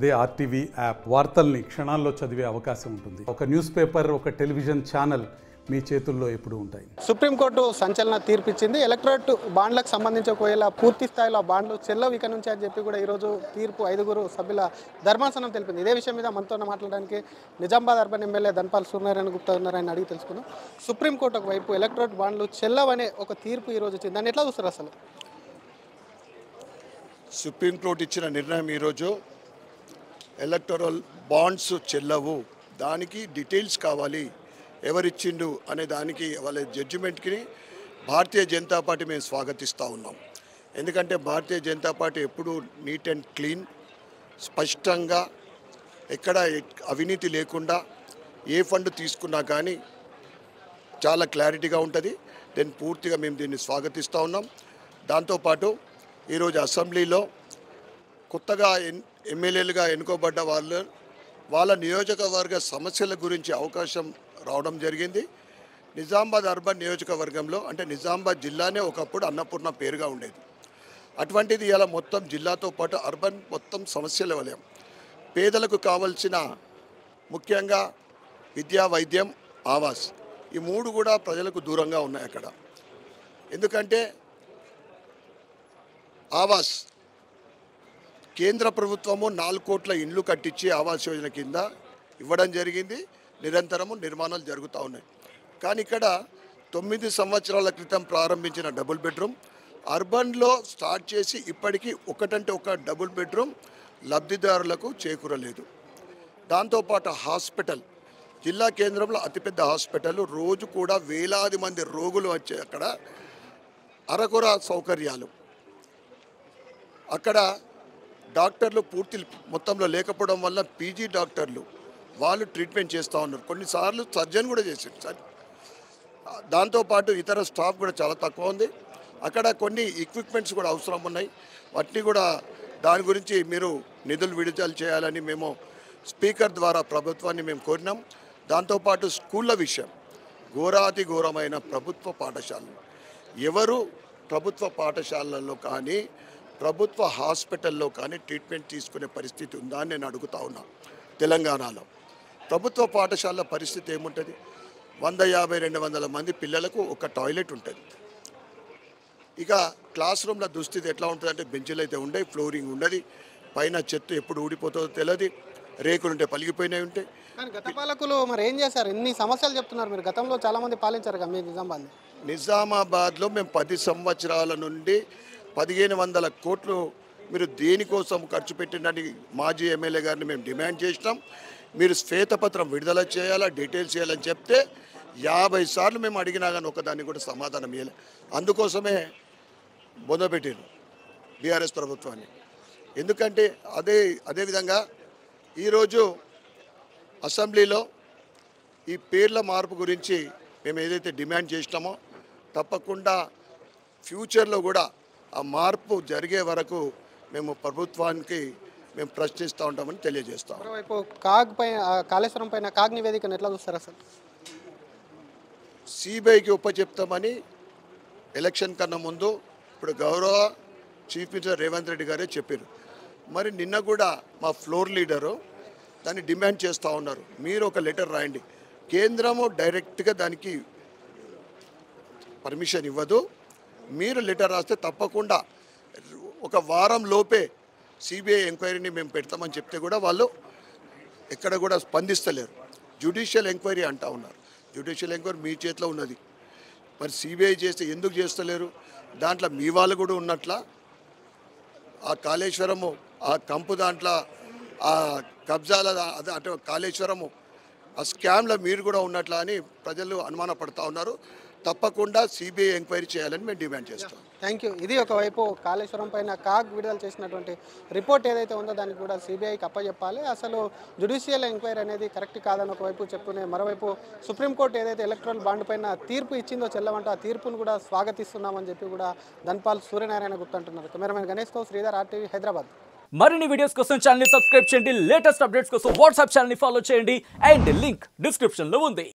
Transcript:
అదే RTV app వార్తల్ని క్షణాల్లో చదివే అవకాశం ఉంటుంది. ఒక న్యూస్ పేపర్, ఒక టెలివిజన్ ఛానల్ మీ చేతుల్లో ఎప్పుడూ ఉంటాయి. సుప్రీంకోర్టు సంచలన తీర్పు ఇచ్చింది. ఎలక్టరేట్ బాండ్లకు సంబంధించి ఒకవేళ పూర్తి స్థాయిలో బాండ్లు చెల్లవు ఇక నుంచి అని చెప్పి కూడా ఈరోజు తీర్పు 5 సభ్యుల ధర్మాసనం తెలిపింది. ఇదే విషయం మీద మనతో మాట్లాడడానికి నిజామాబాద్ అర్బన్ ఎమ్మెల్యే ధన్పాల్ సూర్యనారాయణ గుప్తా ఉన్నారని అడిగి తెలుసుకున్నాం. సుప్రీంకోర్టు ఒకవైపు ఎలక్టరేట్ బాండ్లు చెల్లవనే ఒక తీర్పు ఈరోజు ఇచ్చింది. దాన్ని ఎట్లా చూస్తారు? అసలు సుప్రీంకోర్టు ఇచ్చిన నిర్ణయం ఈరోజు ఎలక్టరల్ బాండ్స్ చెల్లవు, దానికి డీటెయిల్స్ కావాలి, ఎవరిచ్చిండు అనే దానికి వాళ్ళ జడ్జిమెంట్కి భారతీయ జనతా పార్టీ మేము స్వాగతిస్తూ ఉన్నాం. ఎందుకంటే భారతీయ జనతా పార్టీ ఎప్పుడూ నీట్ అండ్ క్లీన్, స్పష్టంగా ఎక్కడ అవినీతి లేకుండా ఏ ఫండ్ తీసుకున్నా కానీ చాలా క్లారిటీగా ఉంటుంది. పూర్తిగా మేము దీన్ని స్వాగతిస్తూ ఉన్నాం. దాంతోపాటు ఈరోజు అసెంబ్లీలో కొత్తగా ఎమ్మెల్యేలుగా ఎన్నుకోబడ్డ వాళ్ళ నియోజకవర్గ సమస్యల గురించి అవకాశం రావడం జరిగింది. నిజామాబాద్ అర్బన్ నియోజకవర్గంలో అంటే నిజామాబాద్ జిల్లానే ఒకప్పుడు అన్నపూర్ణ పేరుగా ఉండేది. అటువంటిది ఇలా మొత్తం జిల్లాతో పాటు అర్బన్ మొత్తం సమస్యల వలయం. పేదలకు కావాల్సిన ముఖ్యంగా విద్యా, వైద్యం, ఆవాస్, ఈ 3 కూడా ప్రజలకు దూరంగా ఉన్నాయి అక్కడ. ఎందుకంటే ఆవాస్ కేంద్ర ప్రభుత్వము 4 కోట్ల ఇండ్లు కట్టించి ఆవాస్ యోజన కింద ఇవ్వడం జరిగింది. నిరంతరము నిర్మాణాలు జరుగుతూ ఉన్నాయి. కానీ ఇక్కడ 9 సంవత్సరాల క్రితం ప్రారంభించిన డబుల్ బెడ్రూమ్ అర్బన్లో స్టార్ట్ చేసి ఇప్పటికీ ఒకటంటే ఒక డబుల్ బెడ్రూమ్ లబ్ధిదారులకు చేకూరలేదు. దాంతోపాటు హాస్పిటల్, జిల్లా కేంద్రంలో అతిపెద్ద హాస్పిటల్, రోజు కూడా వేలాది మంది రోగులు వచ్చే అక్కడ అరకొర సౌకర్యాలు, అక్కడ డాక్టర్లు పూర్తి మొత్తంలో లేకపోవడం వల్ల పీజీ డాక్టర్లు వాళ్ళు ట్రీట్మెంట్ చేస్తూ ఉన్నారు. కొన్నిసార్లు సర్జన్ కూడా చేశారు సార్. దాంతోపాటు ఇతర స్టాఫ్ కూడా చాలా తక్కువ ఉంది. అక్కడ కొన్ని ఎక్విప్మెంట్స్ కూడా అవసరం ఉన్నాయి. వాటిని కూడా దాని గురించి మీరు నిధులు విడుదల చేయాలని మేము స్పీకర్ ద్వారా ప్రభుత్వాన్ని మేము కోరినాం. దాంతోపాటు స్కూళ్ళ విషయం, ఘోరాతి ఘోరమైన ప్రభుత్వ పాఠశాలలు, ఎవరు ప్రభుత్వ పాఠశాలల్లో కానీ ప్రభుత్వ హాస్పిటల్లో కానీ ట్రీట్మెంట్ తీసుకునే పరిస్థితి ఉందా అని నేను అడుగుతా ఉన్నా. తెలంగాణలో ప్రభుత్వ పాఠశాల పరిస్థితి ఏముంటుంది? 150-200 మంది పిల్లలకు ఒక టాయిలెట్ ఉంటుంది. ఇక క్లాస్ రూమ్ల దుస్థితి ఎట్లా ఉంటుంది అంటే బెంచులు అయితే ఉండవు, ఫ్లోరింగ్ ఉండదు, పైన చెత్త ఎప్పుడు ఊడిపోతుందో తెలియదు, రేకులుంటే పలిగిపోయినవి ఉంటాయి. కానీ గత పాలకులు మరి ఏం చేశారు? ఎన్ని సమస్యలు చెప్తున్నారు మీరు. గతంలో చాలామంది పాలించారు కదా మీ నిజామాబాద్లో మేము 10 సంవత్సరాల నుండి 1500 కోట్లు మీరు దేనికోసం ఖర్చు పెట్టినని మాజీ ఎమ్మెల్యే గారిని మేము డిమాండ్ చేసినాం. మీరు శ్వేతపత్రం విడుదల చేయాలా, డీటెయిల్స్ చేయాలని చెప్తే 50 సార్లు మేము అడిగినా కానీ ఒకదాన్ని కూడా సమాధానం ఇవ్వలే. అందుకోసమే బొందపెట్టారు బీఆర్ఎస్ ప్రభుత్వాన్ని. ఎందుకంటే అదేవిధంగా ఈరోజు అసెంబ్లీలో ఈ పేర్ల మార్పు గురించి మేము ఏదైతే డిమాండ్ చేసినామో తప్పకుండా ఫ్యూచర్లో కూడా ఆ మార్పు జరిగే వరకు మేము ప్రభుత్వానికి మేము ప్రశ్నిస్తూ ఉంటామని తెలియజేస్తాం. మరోవైపు కాళేశ్వరం పైన కాగ్ నివేదికను ఎట్లా చూస్తారు? అసలు సిబిఐకి ఉపచెప్తామని ఎలక్షన్ కన్నా ముందు ఇప్పుడు గౌరవ చీఫ్ మినిస్టర్ రేవంత్ రెడ్డి గారే చెప్పారు. మరి నిన్న కూడా మా ఫ్లోర్ లీడరు దాన్ని డిమాండ్ చేస్తూ ఉన్నారు, మీరు ఒక లెటర్ రాయండి. కేంద్రము డైరెక్ట్గా దానికి పర్మిషన్ ఇవ్వదు, మీరు లెటర్ రాస్తే తప్పకుండా ఒక వారం లోపే సిబిఐ ఎంక్వైరీని మేము పెడతామని చెప్తే కూడా వాళ్ళు ఎక్కడ కూడా స్పందిస్తలేరు. జ్యుడిషియల్ ఎంక్వైరీ అంటూ ఉన్నారు. జ్యుడిషియల్ ఎంక్వైరీ మీ చేతిలో ఉన్నది, మరి సిబిఐ చేస్తే ఎందుకు చేస్తలేరు? దాంట్లో మీ వాళ్ళు కూడా ఉన్నట్ల, ఆ కాళేశ్వరము ఆ కంపు దాంట్లో ఆ కబ్జాల అంటే కాళేశ్వరము ఆ స్కామ్లో మీరు కూడా ఉన్నట్లా అని ప్రజలు అనుమానపడుతూ ఉన్నారు. తప్పకుండా సిబిఐ ఎంక్వైరీ చేయాలని మేము డిమాండ్ చేస్తాం. Thank you. ఇది ఒకవైపు కాళేశ్వరం పైన కాగ్ విడుదల చేసినటువంటి రిపోర్ట్ ఏదైతే ఉందో దానికి కూడా సిబిఐకి అప్పచెప్పాలి. అసలు జ్యుడిషియల్ ఎంక్వైరీ అనేది కరెక్ట్ కాదని ఒకవైపు చెప్పుకునే, మరోవైపు సుప్రీంకోర్టు ఏదైతే ఎలక్ట్రల్ బాండ్ పైన తీర్పు ఇచ్చిందో చెల్లవంటే ఆ తీర్పును కూడా స్వాగతిస్తున్నామని చెప్పి కూడా ధన్పాల్ సూర్యనారాయణ గుప్తా అంటున్నారు. కెమెరామెన్ గణేష్తో శ్రీధర్, ఆర్టీవీ, హైదరాబాద్. మరిన్ని వీడియోస్ కోసం ఛానల్ ని సబ్స్క్రైబ్ చేయండి. లేటెస్ట్ అప్డేట్స్ కోసం వాట్సాప్ ఛానల్ ని ఫాలో చేయండి. అండ్ లింక్ డిస్క్రిప్షన్ లో ఉంది.